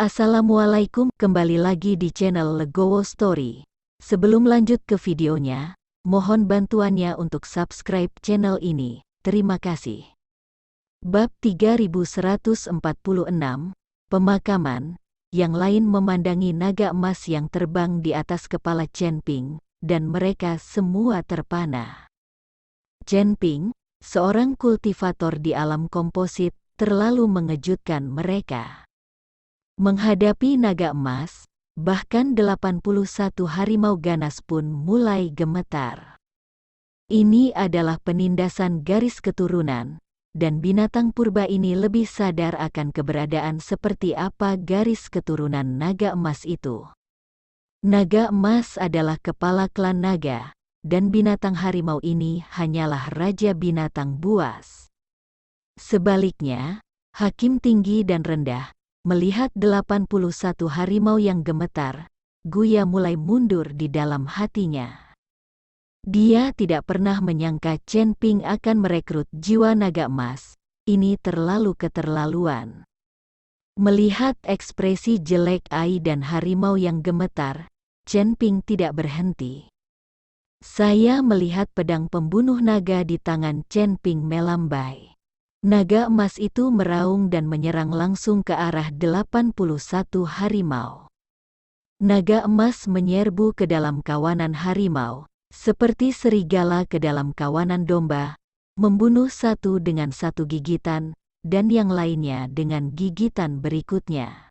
Assalamualaikum, kembali lagi di channel Legowo Story. Sebelum lanjut ke videonya, mohon bantuannya untuk subscribe channel ini. Terima kasih. Bab 3146, Pemakaman. Yang lain memandangi naga emas yang terbang di atas kepala Chen Ping, dan mereka semua terpana. Chen Ping, seorang kultivator di alam komposit, terlalu mengejutkan mereka. Menghadapi naga emas, bahkan 81 harimau ganas pun mulai gemetar. Ini adalah penindasan garis keturunan, dan binatang purba ini lebih sadar akan keberadaan seperti apa garis keturunan naga emas itu. Naga emas adalah kepala klan naga, dan binatang harimau ini hanyalah raja binatang buas. Sebaliknya, hakim tinggi dan rendah, melihat 81 harimau yang gemetar, Guya mulai mundur di dalam hatinya. Dia tidak pernah menyangka Chen Ping akan merekrut jiwa naga emas. Ini terlalu keterlaluan. Melihat ekspresi jelek Ai dan harimau yang gemetar, Chen Ping tidak berhenti. Saya melihat pedang pembunuh naga di tangan Chen Ping melambai. Naga emas itu meraung dan menyerang langsung ke arah 81 harimau. Naga emas menyerbu ke dalam kawanan harimau, seperti serigala ke dalam kawanan domba, membunuh satu dengan satu gigitan, dan yang lainnya dengan gigitan berikutnya.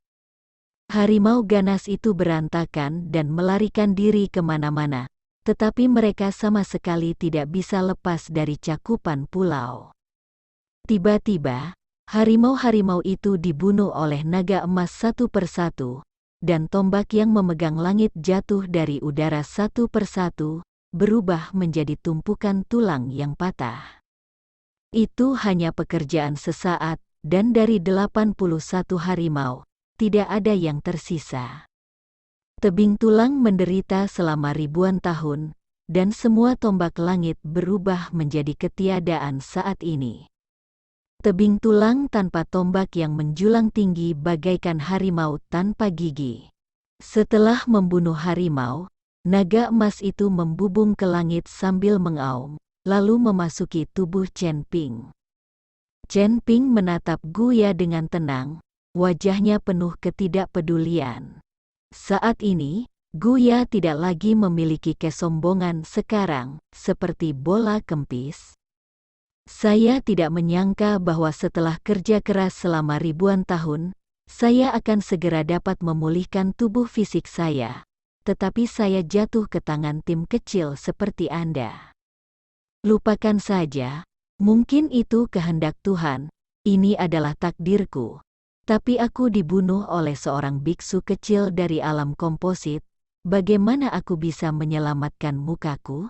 Harimau ganas itu berantakan dan melarikan diri kemana-mana, tetapi mereka sama sekali tidak bisa lepas dari cakupan pulau. Tiba-tiba, harimau-harimau itu dibunuh oleh naga emas satu persatu, dan tombak yang memegang langit jatuh dari udara satu persatu, berubah menjadi tumpukan tulang yang patah. Itu hanya pekerjaan sesaat, dan dari 81 harimau, tidak ada yang tersisa. Tebing tulang menderita selama ribuan tahun, dan semua tombak langit berubah menjadi ketiadaan saat ini. Tebing tulang tanpa tombak yang menjulang tinggi bagaikan harimau tanpa gigi. Setelah membunuh harimau, naga emas itu membubung ke langit sambil mengaum, lalu memasuki tubuh Chen Ping. Chen Ping menatap Guya dengan tenang, wajahnya penuh ketidakpedulian. Saat ini, Guya tidak lagi memiliki kesombongan sekarang, seperti bola kempis. Saya tidak menyangka bahwa setelah kerja keras selama ribuan tahun, saya akan segera dapat memulihkan tubuh fisik saya. Tetapi saya jatuh ke tangan tim kecil seperti Anda. Lupakan saja, mungkin itu kehendak Tuhan, ini adalah takdirku. Tapi aku dibunuh oleh seorang biksu kecil dari alam komposit, bagaimana aku bisa menyelamatkan mukaku?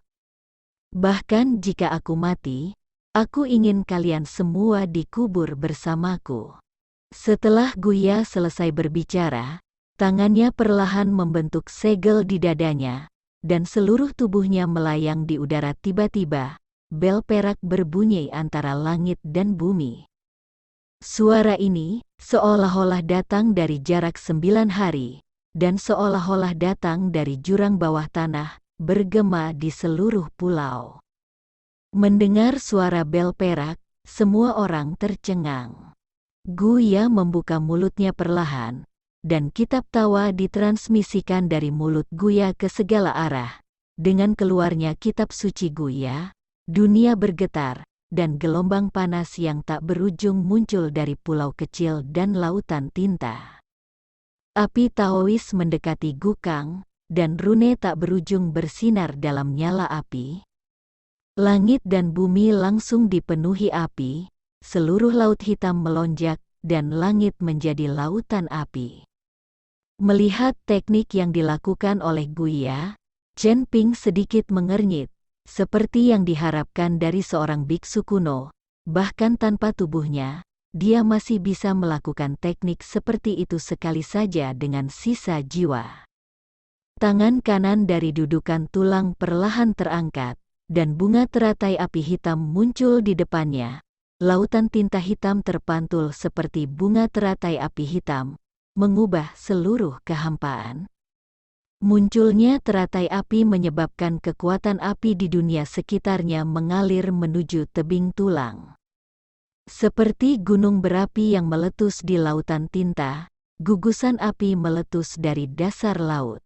Bahkan jika aku mati, aku ingin kalian semua dikubur bersamaku. Setelah Guya selesai berbicara, tangannya perlahan membentuk segel di dadanya, dan seluruh tubuhnya melayang di udara. Tiba-tiba, bel perak berbunyi antara langit dan bumi. Suara ini, seolah-olah datang dari jarak 9 hari, dan seolah-olah datang dari jurang bawah tanah, bergema di seluruh pulau. Mendengar suara bel perak, semua orang tercengang. Guya membuka mulutnya perlahan, dan kitab tawa ditransmisikan dari mulut Guya ke segala arah. Dengan keluarnya kitab suci Guya, dunia bergetar, dan gelombang panas yang tak berujung muncul dari pulau kecil dan lautan tinta. Api Taois mendekati Gukang, dan rune tak berujung bersinar dalam nyala api. Langit dan bumi langsung dipenuhi api, seluruh laut hitam melonjak, dan langit menjadi lautan api. Melihat teknik yang dilakukan oleh Guya, Chen Ping sedikit mengernyit, seperti yang diharapkan dari seorang biksu kuno, bahkan tanpa tubuhnya, dia masih bisa melakukan teknik seperti itu sekali saja dengan sisa jiwa. Tangan kanan dari dudukan tulang perlahan terangkat, dan bunga teratai api hitam muncul di depannya. Lautan tinta hitam terpantul seperti bunga teratai api hitam, mengubah seluruh kehampaan. Munculnya teratai api menyebabkan kekuatan api di dunia sekitarnya mengalir menuju tebing tulang. Seperti gunung berapi yang meletus di lautan tinta, gugusan api meletus dari dasar laut.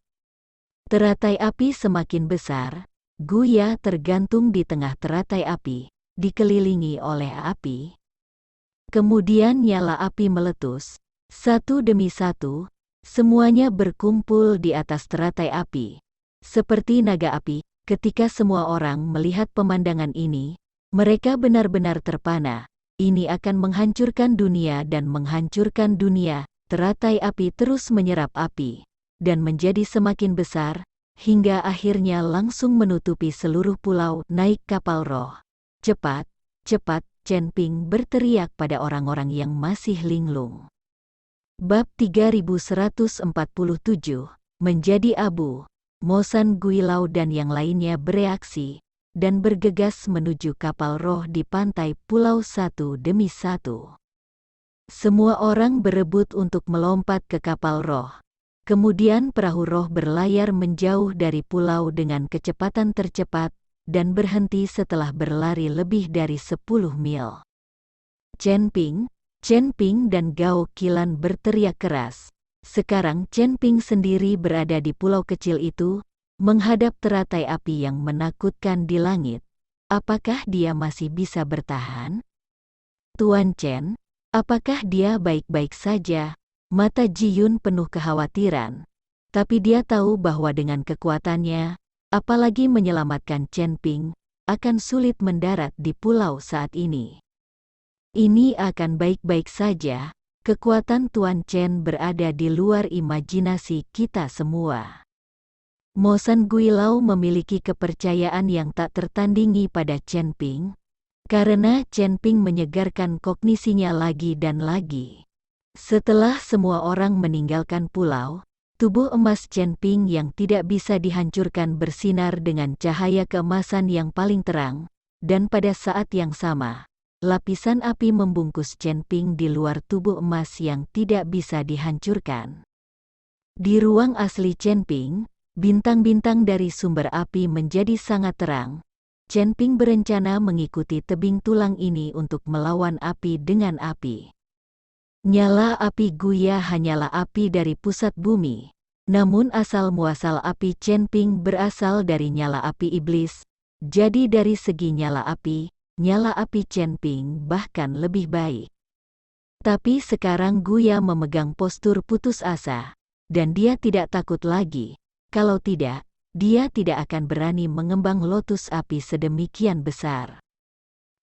Teratai api semakin besar, Guya tergantung di tengah teratai api, dikelilingi oleh api. Kemudian nyala api meletus, satu demi satu, semuanya berkumpul di atas teratai api. Seperti naga api, ketika semua orang melihat pemandangan ini, mereka benar-benar terpana. Ini akan menghancurkan dunia dan menghancurkan dunia. Teratai api terus menyerap api, dan menjadi semakin besar, hingga akhirnya langsung menutupi seluruh pulau. Naik kapal roh. Cepat, cepat, Chen Ping berteriak pada orang-orang yang masih linglung. Bab 3147, menjadi abu. Mo San Guilau dan yang lainnya bereaksi, dan bergegas menuju kapal roh di pantai pulau satu demi satu. Semua orang berebut untuk melompat ke kapal roh. Kemudian perahu roh berlayar menjauh dari pulau dengan kecepatan tercepat, dan berhenti setelah berlari lebih dari 10 mil. Chen Ping dan Gao Qilan berteriak keras. Sekarang Chen Ping sendiri berada di pulau kecil itu, menghadap teratai api yang menakutkan di langit. Apakah dia masih bisa bertahan? Tuan Chen, apakah dia baik-baik saja? Mata Ji Yun penuh kekhawatiran. Tapi dia tahu bahwa dengan kekuatannya, apalagi menyelamatkan Chen Ping, akan sulit mendarat di pulau saat ini. Ini akan baik-baik saja. Kekuatan Tuan Chen berada di luar imajinasi kita semua. Mo San Guilau memiliki kepercayaan yang tak tertandingi pada Chen Ping, karena Chen Ping menyegarkan kognisinya lagi dan lagi. Setelah semua orang meninggalkan pulau, tubuh emas Chen Ping yang tidak bisa dihancurkan bersinar dengan cahaya keemasan yang paling terang, dan pada saat yang sama, lapisan api membungkus Chen Ping di luar tubuh emas yang tidak bisa dihancurkan. Di ruang asli Chen Ping, bintang-bintang dari sumber api menjadi sangat terang. Chen Ping berencana mengikuti tebing tulang ini untuk melawan api dengan api. Nyala api Guya hanyalah api dari pusat bumi, namun asal-muasal api Chen Ping berasal dari nyala api iblis, jadi dari segi nyala api Chen Ping bahkan lebih baik. Tapi sekarang Guya memegang postur putus asa, dan dia tidak takut lagi. Kalau tidak, dia tidak akan berani mengembang lotus api sedemikian besar.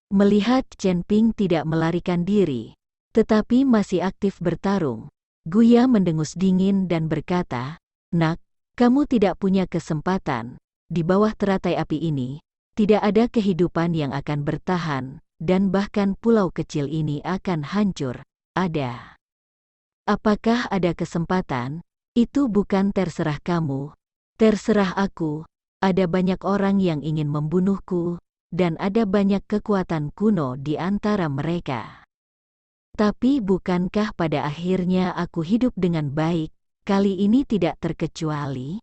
Melihat Chen Ping tidak melarikan diri, tetapi masih aktif bertarung, Guya mendengus dingin dan berkata, "Nak, kamu tidak punya kesempatan. Di bawah teratai api ini, tidak ada kehidupan yang akan bertahan, dan bahkan pulau kecil ini akan hancur. Ada. Apakah ada kesempatan? Itu bukan terserah kamu, terserah aku. Ada banyak orang yang ingin membunuhku, dan ada banyak kekuatan kuno di antara mereka. Tapi bukankah pada akhirnya aku hidup dengan baik, kali ini tidak terkecuali?"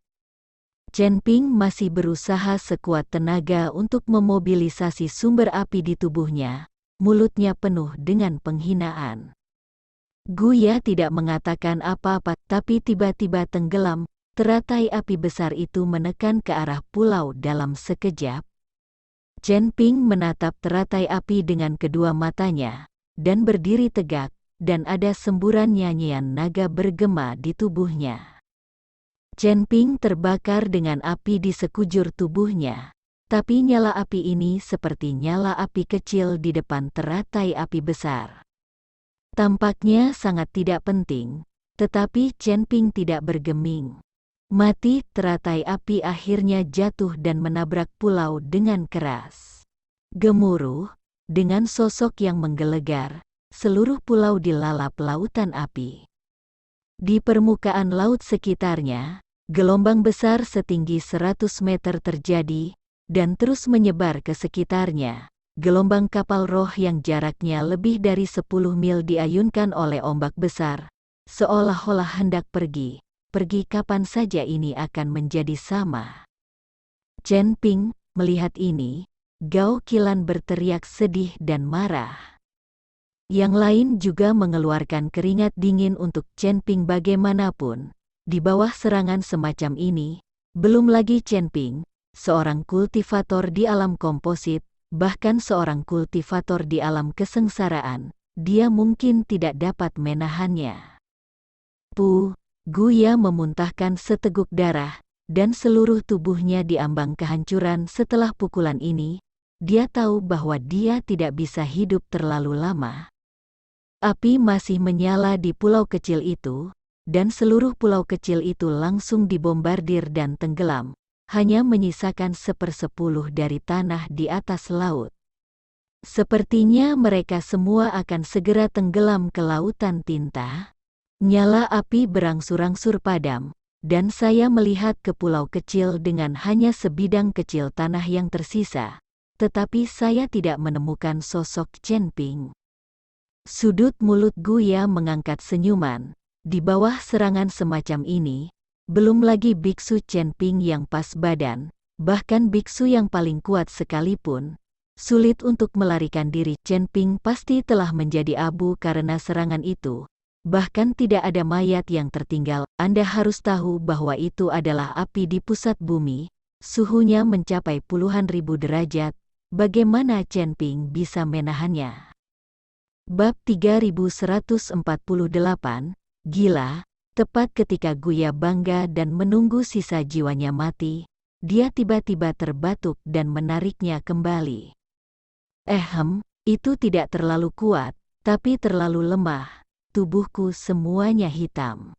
Chen Ping masih berusaha sekuat tenaga untuk memobilisasi sumber api di tubuhnya, mulutnya penuh dengan penghinaan. Guya tidak mengatakan apa-apa, tapi tiba-tiba tenggelam. Teratai api besar itu menekan ke arah pulau dalam sekejap. Chen Ping menatap teratai api dengan kedua matanya, dan berdiri tegak, dan ada semburan nyanyian naga bergema di tubuhnya. Chen Ping terbakar dengan api di sekujur tubuhnya, tapi nyala api ini seperti nyala api kecil di depan teratai api besar. Tampaknya sangat tidak penting, tetapi Chen Ping tidak bergeming. Mati, teratai api akhirnya jatuh dan menabrak pulau dengan keras. Gemuruh, dengan sosok yang menggelegar, seluruh pulau dilalap lautan api. Di permukaan laut sekitarnya, gelombang besar setinggi 100 meter terjadi, dan terus menyebar ke sekitarnya. Gelombang kapal roh yang jaraknya lebih dari 10 mil diayunkan oleh ombak besar, seolah-olah hendak pergi. Pergi kapan saja ini akan menjadi sama. Chen Ping melihat ini, Gao Qilan berteriak sedih dan marah. Yang lain juga mengeluarkan keringat dingin untuk Chen Ping bagaimanapun. Di bawah serangan semacam ini, belum lagi Chen Ping, seorang kultivator di alam komposit, bahkan seorang kultivator di alam kesengsaraan, dia mungkin tidak dapat menahannya. Guya memuntahkan seteguk darah, dan seluruh tubuhnya diambang kehancuran setelah pukulan ini. Dia tahu bahwa dia tidak bisa hidup terlalu lama. Api masih menyala di pulau kecil itu, dan seluruh pulau kecil itu langsung dibombardir dan tenggelam, hanya menyisakan 1/10 dari tanah di atas laut. Sepertinya mereka semua akan segera tenggelam ke lautan tinta. Nyala api berangsur-angsur padam, dan saya melihat ke pulau kecil dengan hanya sebidang kecil tanah yang tersisa, tetapi saya tidak menemukan sosok Chen Ping. Sudut mulut Guya mengangkat senyuman. Di bawah serangan semacam ini, belum lagi biksu Chen Ping yang pas badan, bahkan biksu yang paling kuat sekalipun, sulit untuk melarikan diri. Chen Ping pasti telah menjadi abu karena serangan itu. Bahkan tidak ada mayat yang tertinggal. Anda harus tahu bahwa itu adalah api di pusat bumi, suhunya mencapai puluhan ribu derajat. Bagaimana Chen Ping bisa menahannya? Bab 3148, Gila. Tepat ketika Guya bangga dan menunggu sisa jiwanya mati, dia tiba-tiba terbatuk dan menariknya kembali. Itu tidak terlalu kuat, tapi terlalu lemah. Tubuhku semuanya hitam.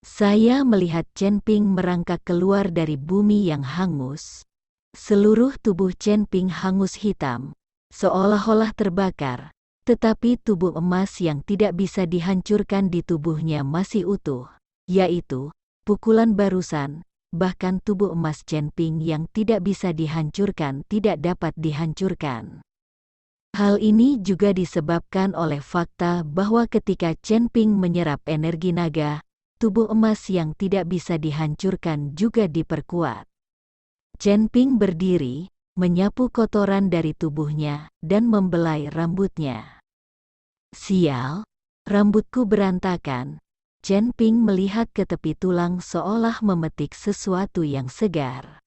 Saya melihat Chen Ping merangkak keluar dari bumi yang hangus. Seluruh tubuh Chen Ping hangus hitam, seolah-olah terbakar, tetapi tubuh emas yang tidak bisa dihancurkan di tubuhnya masih utuh, yaitu pukulan barusan, bahkan tubuh emas Chen Ping yang tidak bisa dihancurkan tidak dapat dihancurkan. Hal ini juga disebabkan oleh fakta bahwa ketika Chen Ping menyerap energi naga, tubuh emas yang tidak bisa dihancurkan juga diperkuat. Chen Ping berdiri, menyapu kotoran dari tubuhnya, dan membelai rambutnya. Sial, rambutku berantakan. Chen Ping melihat ke tepi tulang seolah memetik sesuatu yang segar.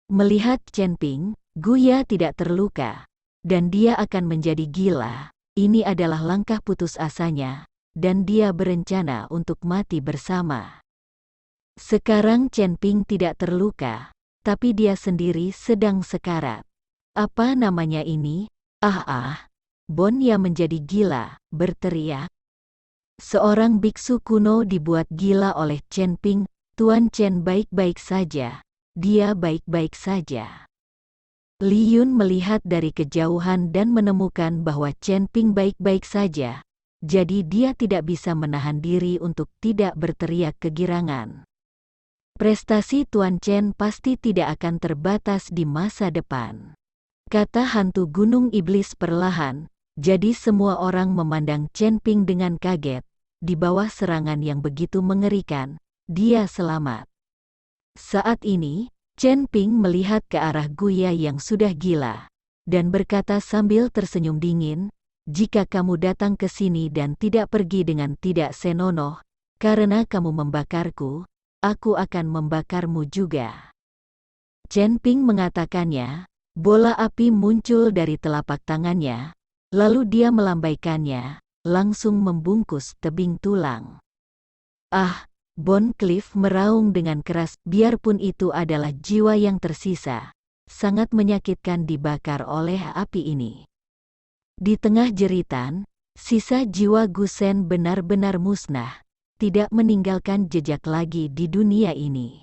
Melihat Chen Ping, Guya tidak terluka. Dan dia akan menjadi gila. Ini adalah langkah putus asanya, dan dia berencana untuk mati bersama. Sekarang Chen Ping tidak terluka, tapi dia sendiri sedang sekarat. Apa namanya ini? Bon ya menjadi gila, berteriak. Seorang biksu kuno dibuat gila oleh Chen Ping. Tuan Chen baik-baik saja. Dia baik-baik saja. Li Yun melihat dari kejauhan dan menemukan bahwa Chen Ping baik-baik saja, jadi dia tidak bisa menahan diri untuk tidak berteriak kegirangan. Prestasi Tuan Chen pasti tidak akan terbatas di masa depan, kata hantu gunung iblis perlahan, jadi semua orang memandang Chen Ping dengan kaget. Di bawah serangan yang begitu mengerikan, dia selamat. Saat ini, Chen Ping melihat ke arah Guya yang sudah gila, dan berkata sambil tersenyum dingin, "Jika kamu datang ke sini dan tidak pergi dengan tidak senonoh, karena kamu membakarku, aku akan membakarmu juga." Chen Ping mengatakannya, bola api muncul dari telapak tangannya, lalu dia melambaikannya, langsung membungkus tebing tulang. Bon Cliff meraung dengan keras, biarpun itu adalah jiwa yang tersisa, sangat menyakitkan dibakar oleh api ini. Di tengah jeritan, sisa jiwa Gusen benar-benar musnah, tidak meninggalkan jejak lagi di dunia ini.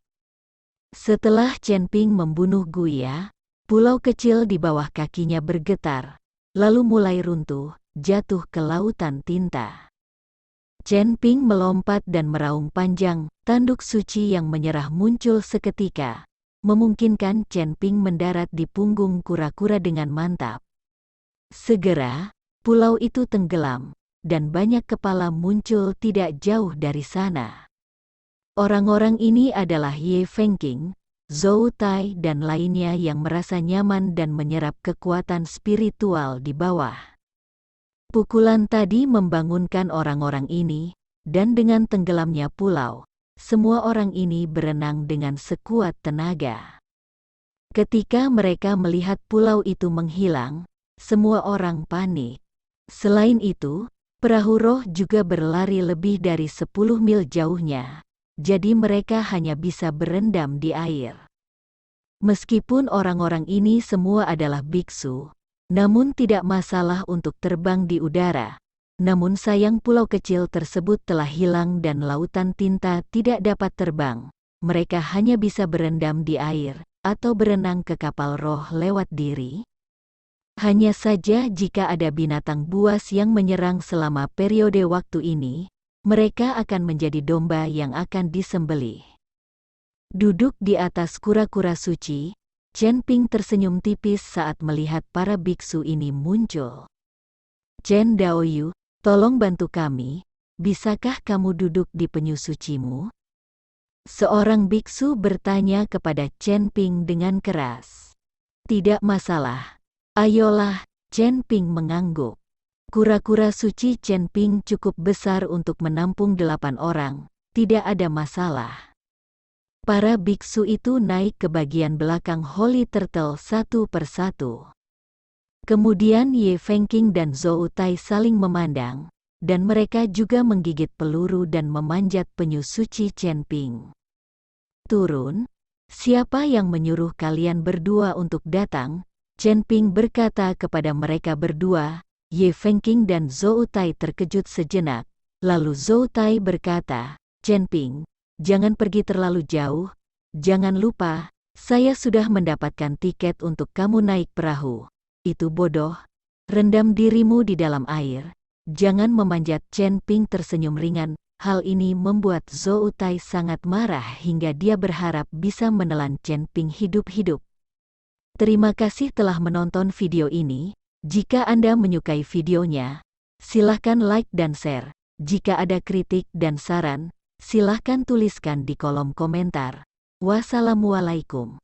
Setelah Chen Ping membunuh Guya, pulau kecil di bawah kakinya bergetar, lalu mulai runtuh, jatuh ke lautan tinta. Chen Ping melompat dan meraung panjang, tanduk suci yang menyerah muncul seketika, memungkinkan Chen Ping mendarat di punggung kura-kura dengan mantap. Segera, pulau itu tenggelam, dan banyak kepala muncul tidak jauh dari sana. Orang-orang ini adalah Ye Fengqing, Zhou Tai dan lainnya yang merasa nyaman dan menyerap kekuatan spiritual di bawah. Pukulan tadi membangunkan orang-orang ini, dan dengan tenggelamnya pulau, semua orang ini berenang dengan sekuat tenaga. Ketika mereka melihat pulau itu menghilang, semua orang panik. Selain itu, perahu roh juga berlari lebih dari 10 mil jauhnya, jadi mereka hanya bisa berendam di air. Meskipun orang-orang ini semua adalah biksu, namun tidak masalah untuk terbang di udara. Namun sayang pulau kecil tersebut telah hilang dan lautan tinta tidak dapat terbang. Mereka hanya bisa berendam di air, atau berenang ke kapal roh lewat diri. Hanya saja jika ada binatang buas yang menyerang selama periode waktu ini, mereka akan menjadi domba yang akan disembelih. Duduk di atas kura-kura suci, Chen Ping tersenyum tipis saat melihat para biksu ini muncul. Chen Daoyu, tolong bantu kami, bisakah kamu duduk di penyu sucimu? Seorang biksu bertanya kepada Chen Ping dengan keras. Tidak masalah. Ayolah, Chen Ping mengangguk. Kura-kura suci Chen Ping cukup besar untuk menampung 8 orang, tidak ada masalah. Para biksu itu naik ke bagian belakang Holy Turtle satu persatu. Kemudian Ye Fengqing dan Zhou Tai saling memandang, dan mereka juga menggigit peluru dan memanjat penyu suci Chen Ping. Turun, siapa yang menyuruh kalian berdua untuk datang? Chen Ping berkata kepada mereka berdua. Ye Fengqing dan Zhou Tai terkejut sejenak, lalu Zhou Tai berkata, Chen Ping, jangan pergi terlalu jauh, jangan lupa, saya sudah mendapatkan tiket untuk kamu naik perahu. Itu bodoh, rendam dirimu di dalam air, jangan memanjat. Chen Ping tersenyum ringan, hal ini membuat Zhou Tai sangat marah hingga dia berharap bisa menelan Chen Ping hidup-hidup. Terima kasih telah menonton video ini. Jika Anda menyukai videonya, silahkan like dan share. Jika ada kritik dan saran, silahkan tuliskan di kolom komentar. Wassalamualaikum.